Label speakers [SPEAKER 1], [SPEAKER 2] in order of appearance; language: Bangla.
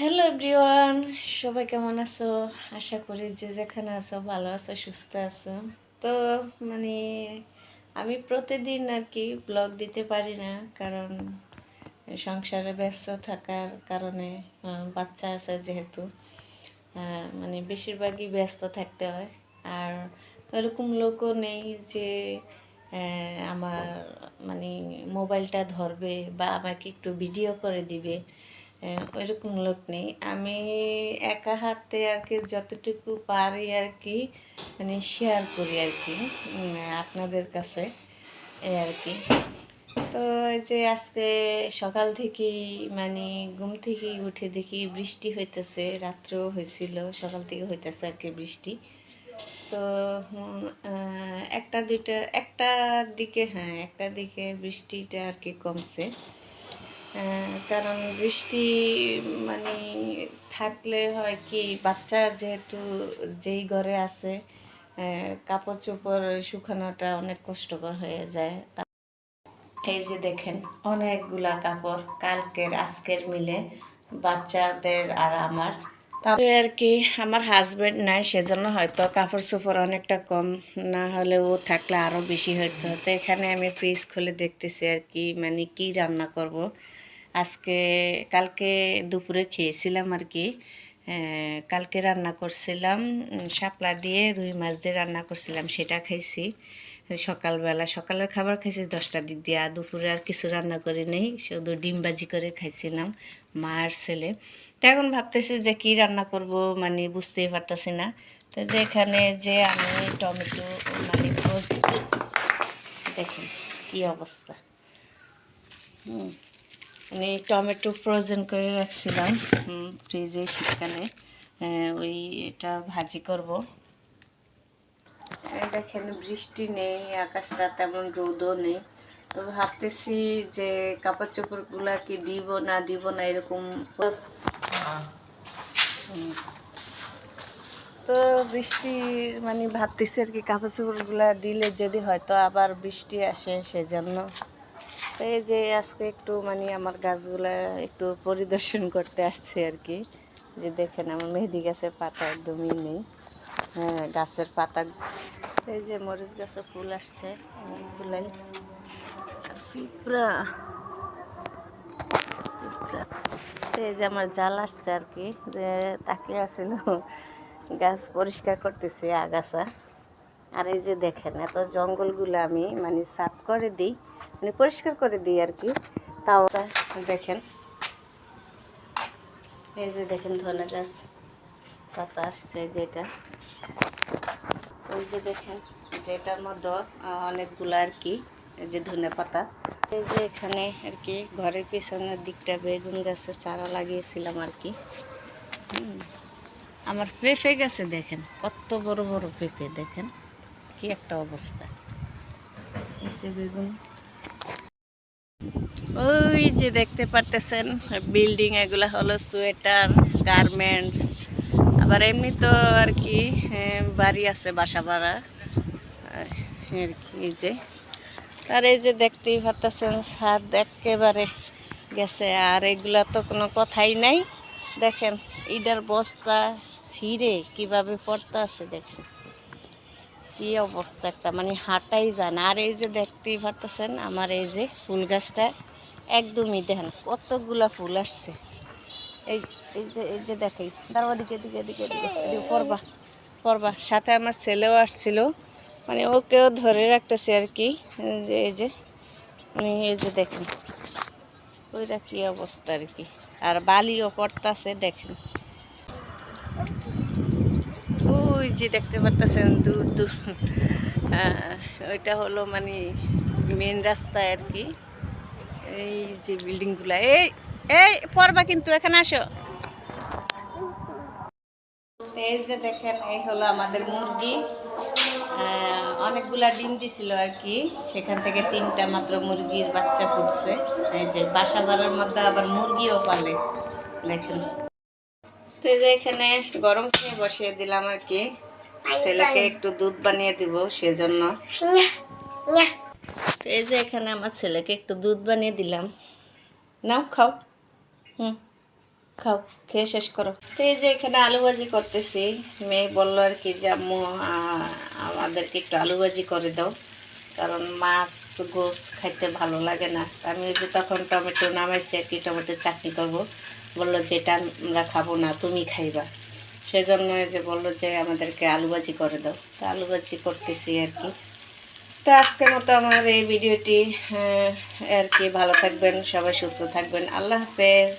[SPEAKER 1] হ্যালো এভরিওয়ান, সবাই কেমন আছো? আশা করি যে যেখানে আছো ভালো আছো, সুস্থ আছো। তো মানে আমি প্রতিদিন আর কি ব্লগ দিতে পারি না, কারণ সংসারে ব্যস্ত থাকার কারণে বাচ্চা আছে যেহেতু মানে বেশিরভাগই ব্যস্ত থাকতে হয়। আর এরকম লোকও নেই যে আমার মানে মোবাইলটা ধরবে বা আমাকে একটু ভিডিও করে দিবে, ওইরকম লোক নেই। আমি একা হাতে আর কি যতটুকু পারি আর কি মানে শেয়ার করি আর কি আপনাদের কাছে, এই আর কি। তো এই যে আজকে সকাল থেকেই মানে ঘুম থেকেই উঠে দেখি বৃষ্টি হইতেছে, রাত্রেও হয়েছিল, সকাল থেকে হইতেছে আর কি বৃষ্টি। তো একটার দিকে, হ্যাঁ একটার দিকে বৃষ্টিটা আর কি কমছে। কারণ বৃষ্টি মানে থাকলে হয় কি, বাচ্চা যেহেতু যেই ঘরে আছে কাপড় চোপড় শুকানোটা অনেক কষ্টকর হয়ে যায়। এই যে দেখেন অনেকগুলা কাপড় কালকের আজকের মিলে বাচ্চাদের আর আমার। তবে আর কি আমার হাজবেন্ড নাই, সেজন্য হয়তো কাপড় চোপড় অনেকটা কম, না হলে ও থাকলে আরও বেশি হইতো। তো এখানে আমি ফ্রিজ খুলে দেখতেছি আর কি মানে কি রান্না করব আজকে। কালকে দুপুরে খেয়েছিলাম আর কি, কালকে রান্না করছিলাম শাপলা দিয়ে রুই মাছ দিয়ে রান্না করছিলাম, সেটা খাইছি সকালবেলা। সকালের খাবার খাইছি 10টার দিক দিয়ে, আর দুপুরে আর কিছু রান্না করি নেই, শুধু ডিম ভাজি করে খাইছিলাম মা আর ছেলে। তো এখন ভাবতেছি যে কি রান্না করব মানে বুঝতেই পারতেছি না। তো যে এখানে যে আমি টমেটো মানে দেখেন কি অবস্থা, মানে টমেটো ফ্রোজেন করে রাখছিলাম ফ্রিজে শীতকালে, ওই এটা ভাজি করব। দেখেন বৃষ্টি নেই, আকাশটা তেমন রোদও নেই। তো ভাবতেছি যে কাপড় চোপড়গুলা কি দিব না দিব না এরকম। তো বৃষ্টি মানে ভাবতেছি আর কি কাপড় চোপড়গুলা দিলে যদি হয়তো আবার বৃষ্টি আসে, সেজন্য। তো এই যে আজকে একটু মানে আমার গাছগুলা একটু পরিদর্শন করতে আসছে আর কি। যে দেখেন আমার মেহেদি গাছের পাতা একদমই নেই, হ্যাঁ গাছের পাতা। এই যে মরিচ গাছে ফুল আসছে ফুলাই। আর পিঁপড়া পিঁপড়া এই যে আমার জাল আসছে আর কি, যে তাকিয়ে আসছিল গাছ পরিষ্কার করতেছি আগাছা। আর এই যে দেখেন এত জঙ্গলগুলো আমি মানে সাফ করে দিই, মানে পরিষ্কার করে দিই আর কি। তাও দেখেন এই যে দেখেন ধনে গাছ পাতা আসছে যেটা, ওই যে দেখেন যেটার মধ্যে অনেকগুলো আর কি এই যে ধনে পাতা। এই যে এখানে আর কি ঘরের পিছনের দিকটা বেগুন গাছের চারা লাগিয়েছিলাম আর কি। আমার পেঁপে গাছে দেখেন কত বড় বড় পেঁপে, দেখেন কি একটা অবস্থা। এই যে বেগুন, ওই যে দেখতে পারতেছেন বিল্ডিং, এগুলা হলো সোয়েটার গার্মেন্টস। আবার এমনি তো আর কি বাড়ি আছে, বাসা ভাড়া আর কি। যে আর এই যে দেখতেই পারতেছেন ছাদ একেবারে গেছে, আর এগুলা তো কোনো কথাই নাই। দেখেন ইটার বস্তা ছিঁড়ে কিভাবে পড়তে আছে, দেখেন কি অবস্থা, একটা মানে হাঁটাই যায় না। আর এই যে দেখতেই পারতেছেন আমার এই যে ফুল গাছটা একদমই দেখেন কতগুলা ফুল আসছে। এই এই যে দেখেই দাঁড়াবা, দিকে দিকে দিকে দিকে এদিকে পড়বা পড়বা। সাথে আমার ছেলেও আসছিল, মানে ওকেও ধরে রাখতেছে আর কি। যে এই যে এই যে দেখেন ওইটা কি অবস্থা আর কি। আর বালিও পড়তাছে দেখেন, ওই যে দেখতে পারতেছেন দূর দূর, ওইটা হলো মানে মেন রাস্তায় আর কি। এই যে বিল্ডিংগুলা, এই এই পড়বা কিন্তু, এখানে আসো। এই যে দেখেন এই হলো আমাদের মুরগি, অনেকগুলা ডিম দিছিল আর কি, সেখান থেকে 3টা মাত্র মুরগির বাচ্চা ফুটছে। এই যে বাসা বাড়ার মধ্যে আবার মুরগিও পালে দেখেন। তো এই যে এখানে গরম পানি বসিয়ে দিলাম আর কি, ছেলেকে একটু দুধ বানিয়ে দিব সেজন্য। এই যে এখানে আমার ছেলেকে একটু দুধ বানিয়ে দিলাম, নাও খাও। খাও, খেয়ে শেষ করো। তো এই যে এখানে আলু ভাজি করতেছি। মেয়ে বললো আর কি যে আম্মু আমাদেরকে একটু আলু ভাজি করে দাও, কারণ মাছ গোস খাইতে ভালো লাগে না। আমি ওই যে তখন টমেটো নামাইছি আর কি, টমেটোর চাটনি করবো। বললো যে এটা আমরা খাবো না, তুমি খাইবা। সেজন্য যে বললো যে আমাদেরকে আলু ভাজি করে দাও, তো আলু ভাজি করতেছি আর কি। তো আজকের মতো আমার এই ভিডিওটি আর কি। ভালো থাকবেন সবাই, সুস্থ থাকবেন, আল্লাহ হাফেজ।